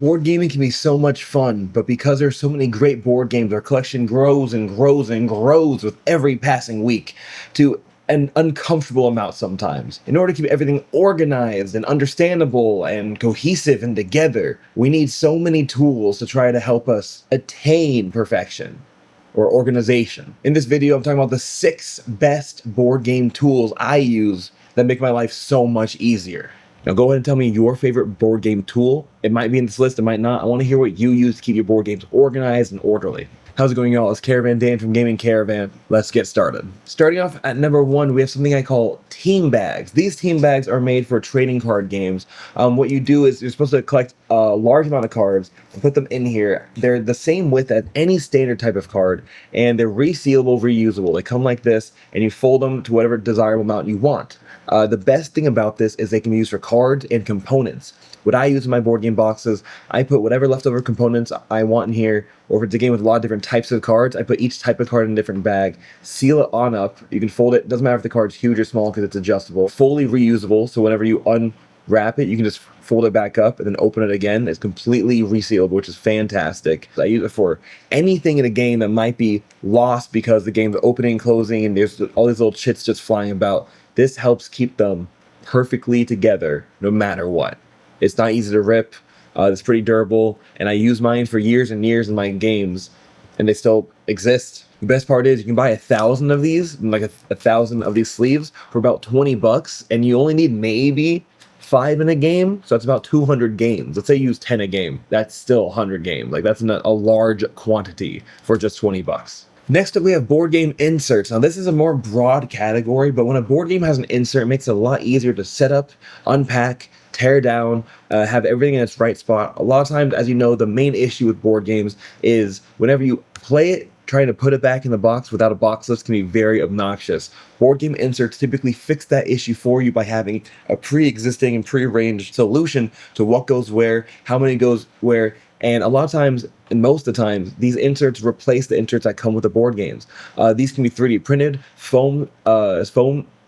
Board gaming can be so much fun, but because there's so many great board games, our collection grows and grows and grows with every passing week to an uncomfortable amount sometimes. In order to keep everything organized and understandable and cohesive and together, we need so many tools to try to help us attain perfection or organization. In this video, I'm talking about the 6 best board game tools I use that make my life so much easier. Now go ahead and tell me your favorite board game tool. It might be in this list, it might not. I want to hear what you use to keep your board games organized and orderly. How's it going, y'all? It's Caravan Dan from Gaming Caravan. Let's get started. Starting off at number 1, we have something I call team bags. These team bags are made for trading card games. What you do is you're supposed to collect a large amount of cards and put them in here. They're the same width as any standard type of card, and they're resealable, reusable. They come like this, and you fold them to whatever desirable amount you want. The best thing about this is they can be used for cards and components. What I use in my board game boxes, I put whatever leftover components I want in here, or if it's a game with a lot of different types of cards, I put each type of card in a different bag, seal it on up. You can fold it, doesn't matter if the card's huge or small because it's adjustable. Fully reusable, so whenever you unwrap it, you can just fold it back up and then open it again. It's completely resealable, which is fantastic. I use it for anything in a game that might be lost because the game's opening and closing and there's all these little chits just flying about. This helps keep them perfectly together no matter what. It's not easy to rip, it's pretty durable, and I use mine for years and years in my games, and they still exist. The best part is you can buy 1,000 of these, like 1,000 of these sleeves for about 20 bucks, and you only need maybe 5 in a game, so that's about 200 games. Let's say you use 10 a game, that's still 100 games. Like that's a large quantity for just 20 bucks. Next up, we have board game inserts. Now, this is a more broad category, but when a board game has an insert, it makes it a lot easier to set up, unpack, tear down, have everything in its right spot. A lot of times, as you know, the main issue with board games is whenever you play it, trying to put it back in the box without a box list can be very obnoxious. Board game inserts typically fix that issue for you by having a pre-existing and pre-arranged solution to what goes where, how many goes where, and a lot of times, and most of the time, these inserts replace the inserts that come with the board games. These can be 3D printed, foam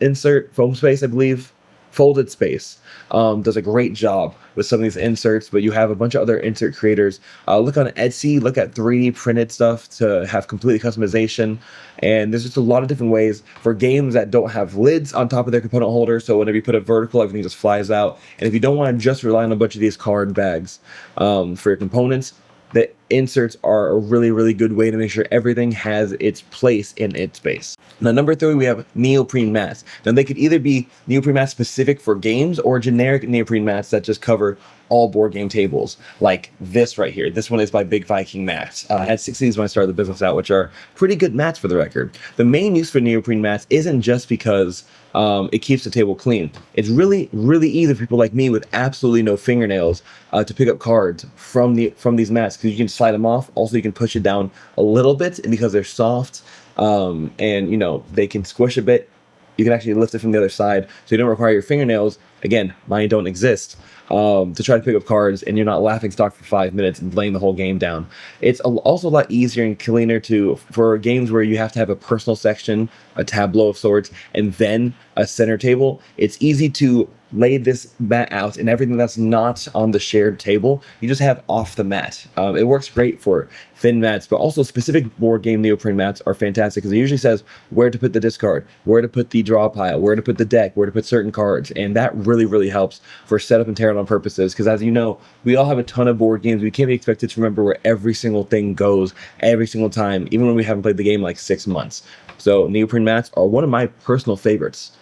insert, foam space, I believe. Folded Space does a great job with some of these inserts, but you have a bunch of other insert creators. Look on Etsy, look at 3D printed stuff to have complete customization, and there's just a lot of different ways for games that don't have lids on top of their component holder, so whenever you put it vertical, everything just flies out. And if you don't want to just rely on a bunch of these card bags for your components, the inserts are a really, really good way to make sure everything has its place in its space. Now, number 3, we have neoprene mats. Now, they could either be neoprene mats specific for games or generic neoprene mats that just cover all board game tables, like this right here. This one is by Big Viking Mats. I had 6 of these when I started the business out, which are pretty good mats for the record. The main use for neoprene mats isn't just because it keeps the table clean. It's really, really easy for people like me with absolutely no fingernails to pick up cards from these mats because you can slide them off. Also, you can push it down a little bit, and because they're soft and you know they can squish a bit, you can actually lift it from the other side, so you don't require your fingernails. Again, mine don't exist. To try to pick up cards, and you're not laughing stock for 5 minutes and laying the whole game down. It's also a lot easier and cleaner for games where you have to have a personal section, a tableau of sorts, and then a center table. It's easy to lay this mat out, and everything that's not on the shared table, you just have off the mat. It works great for thin mats, but also specific board game neoprene mats are fantastic because it usually says where to put the discard, where to put the draw pile, where to put the deck, where to put certain cards, and that really, really helps for setup and tear down purposes because, as you know, we all have a ton of board games. We can't be expected to remember where every single thing goes every single time, even when we haven't played the game like 6 months. So neoprene mats are one of my personal favorites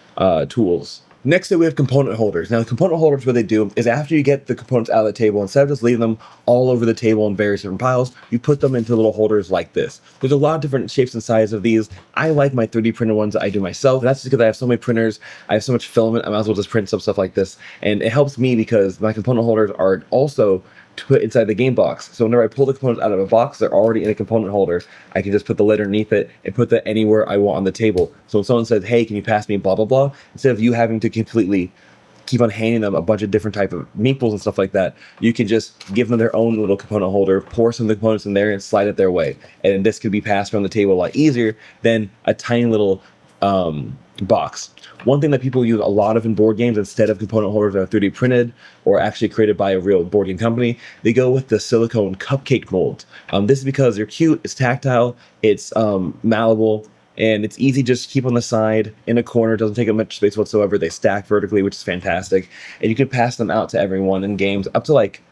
tools. Next up, we have component holders. Now, the component holders, what they do is after you get the components out of the table, instead of just leaving them all over the table in various different piles, you put them into little holders like this. There's a lot of different shapes and sizes of these. I like my 3D printed ones that I do myself. That's just because I have so many printers, I have so much filament, I might as well just print some stuff like this. And it helps me because my component holders are also to put inside the game box. So whenever I pull the components out of a box, they're already in a component holder. I can just put the lid underneath it and put that anywhere I want on the table. So when someone says, hey, can you pass me blah, blah, blah, instead of you having to completely keep on handing them a bunch of different type of meeples and stuff like that, you can just give them their own little component holder, pour some of the components in there and slide it their way. And this could be passed around the table a lot easier than a tiny little box. One thing that people use a lot of in board games, instead of component holders that are 3D printed or actually created by a real board game company, they go with the silicone cupcake mold. This is because they're cute, it's tactile, it's malleable, and it's easy just to keep on the side in a corner. It doesn't take up much space whatsoever. They stack vertically, which is fantastic, and you can pass them out to everyone in games up to like,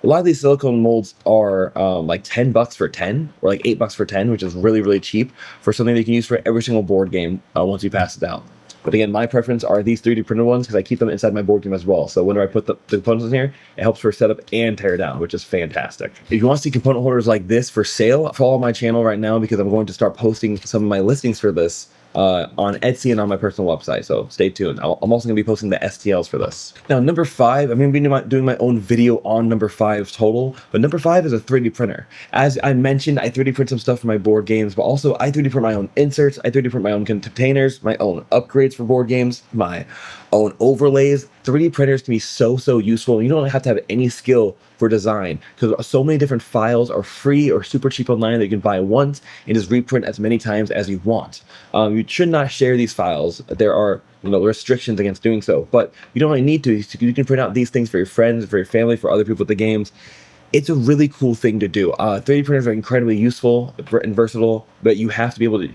a lot of these silicone molds are like $10 for 10 or like $8 for 10, which is really, really cheap for something that you can use for every single board game once you pass it out. But again, my preference are these 3D printed ones because I keep them inside my board game as well. So whenever I put the components in here, it helps for setup and tear down, which is fantastic. If you want to see component holders like this for sale, follow my channel right now because I'm going to start posting some of my listings for this on Etsy and on my personal website, so stay tuned. I'm also going to be posting the STLs for this. Now, number 5, I'm going to be doing my own video on number 5 total, but number 5 is a 3D printer. As I mentioned, I 3D print some stuff for my board games, but also I 3D print my own inserts, I 3D print my own containers, my own upgrades for board games, my own overlays. 3D printers can be so useful. You don't have to have any skill for design because so many different files are free or super cheap online that you can buy once and just reprint as many times as you want. You should not share these files. There are restrictions against doing so, but you don't really need to. You can print out these things for your friends, for your family, for other people at the games. It's a really cool thing to do. 3D printers are incredibly useful and versatile, but you have to be able to,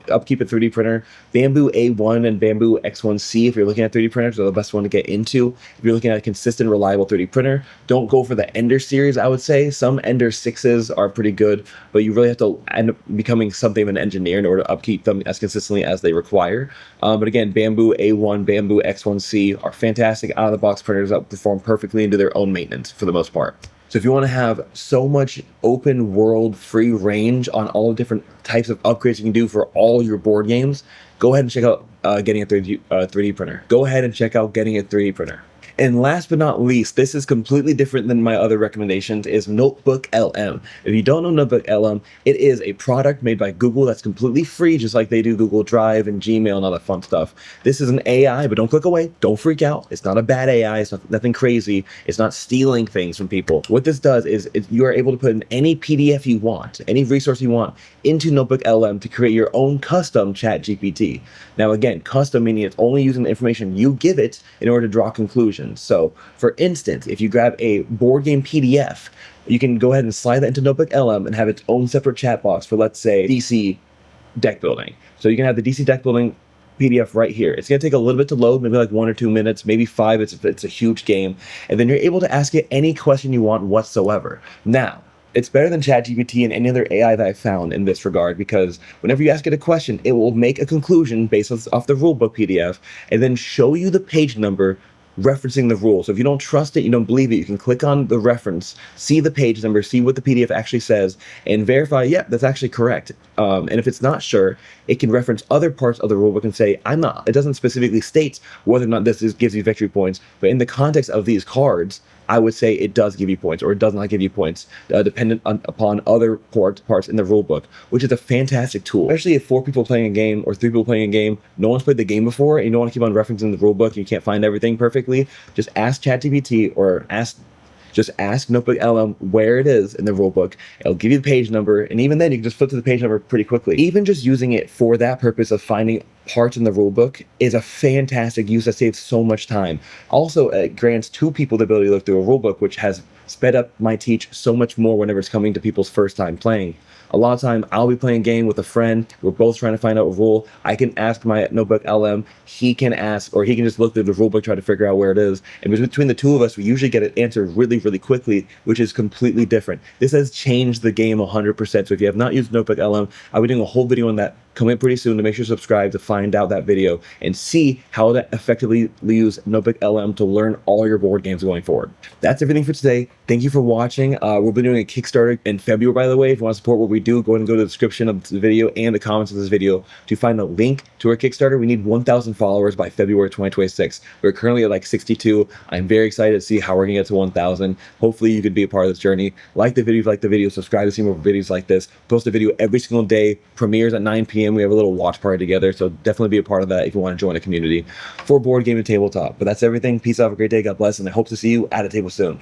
upkeep a 3D printer. Bamboo A1 and Bamboo X1C, if you're looking at 3D printers, are the best one to get into. If you're looking at a consistent, reliable 3D printer, don't go for the Ender series, I would say. Some Ender 6s are pretty good, but you really have to end up becoming something of an engineer in order to upkeep them as consistently as they require. But again, Bamboo A1, Bamboo X1C are fantastic out-of-the-box printers that perform perfectly and do their own maintenance for the most part. So if you want to have so much open world free range on all the different types of upgrades you can do for all your board games, go ahead and check out getting a 3D printer. Go ahead and check out getting a 3D printer. And last but not least, this is completely different than my other recommendations, is Notebook LM. If you don't know Notebook LM, it is a product made by Google that's completely free, just like they do Google Drive and Gmail and all that fun stuff. This is an AI, but don't click away. Don't freak out. It's not a bad AI. It's nothing crazy. It's not stealing things from people. What this does is you are able to put in any PDF you want, any resource you want, into Notebook LM to create your own custom ChatGPT. Now again, custom meaning it's only using the information you give it in order to draw conclusions. So for instance, if you grab a board game PDF, you can go ahead and slide that into Notebook LM and have its own separate chat box for, let's say, DC deck building. So you can have the DC deck building PDF right here. It's going to take a little bit to load, maybe like 1 or 2 minutes, maybe 5 if it's a huge game. And then you're able to ask it any question you want whatsoever. Now, it's better than ChatGPT and any other AI that I've found in this regard, because whenever you ask it a question, it will make a conclusion based off the rulebook PDF and then show you the page number referencing the rule. So if you don't trust it, you don't believe it, you can click on the reference, see the page number, see what the PDF actually says, and verify, yeah, that's actually correct. And if it's not sure, it can reference other parts of the rulebook and say, it doesn't specifically state whether or not this gives you victory points, but in the context of these cards, I would say it does give you points, or it does not give you points, dependent upon other parts in the rulebook, which is a fantastic tool. Especially if 4 people playing a game or 3 people playing a game, no one's played the game before, and you don't want to keep on referencing the rulebook, and you can't find everything perfectly. Just ask ChatGPT or just ask Notebook LM where it is in the rulebook. It'll give you the page number, and even then you can just flip to the page number pretty quickly. Even just using it for that purpose of finding parts in the rulebook is a fantastic use that saves so much time. Also, it grants 2 people the ability to look through a rulebook, which has sped up my teach so much more whenever it's coming to people's first time playing. A lot of time, I'll be playing a game with a friend. We're both trying to find out a rule. I can ask my Notebook LM. He can ask, or he can just look through the rulebook, try to figure out where it is. And between the 2 of us, we usually get it answered really, really quickly, which is completely different. This has changed the game 100%. So if you have not used Notebook LM, I'll be doing a whole video on that coming pretty soon, to make sure to subscribe to find out that video and see how to effectively use Notebook LM to learn all your board games going forward. That's everything for today. Thank you for watching. We'll be doing a Kickstarter in February, by the way. If you want to support what we do, go ahead and go to the description of the video and the comments of this video to find a link to our Kickstarter. We need 1,000 followers by February 2026. We're currently at like 62. I'm very excited to see how we're gonna get to 1,000. Hopefully you could be a part of this journey. Like the video if you like the video, subscribe to see more videos like this. Post a video every single day. Premieres at 9 p.m. We have a little watch party together, so definitely be a part of that if you want to join a community for board game and tabletop. But that's everything. Peace out, have a great day, God bless, and I hope to see you at a table soon.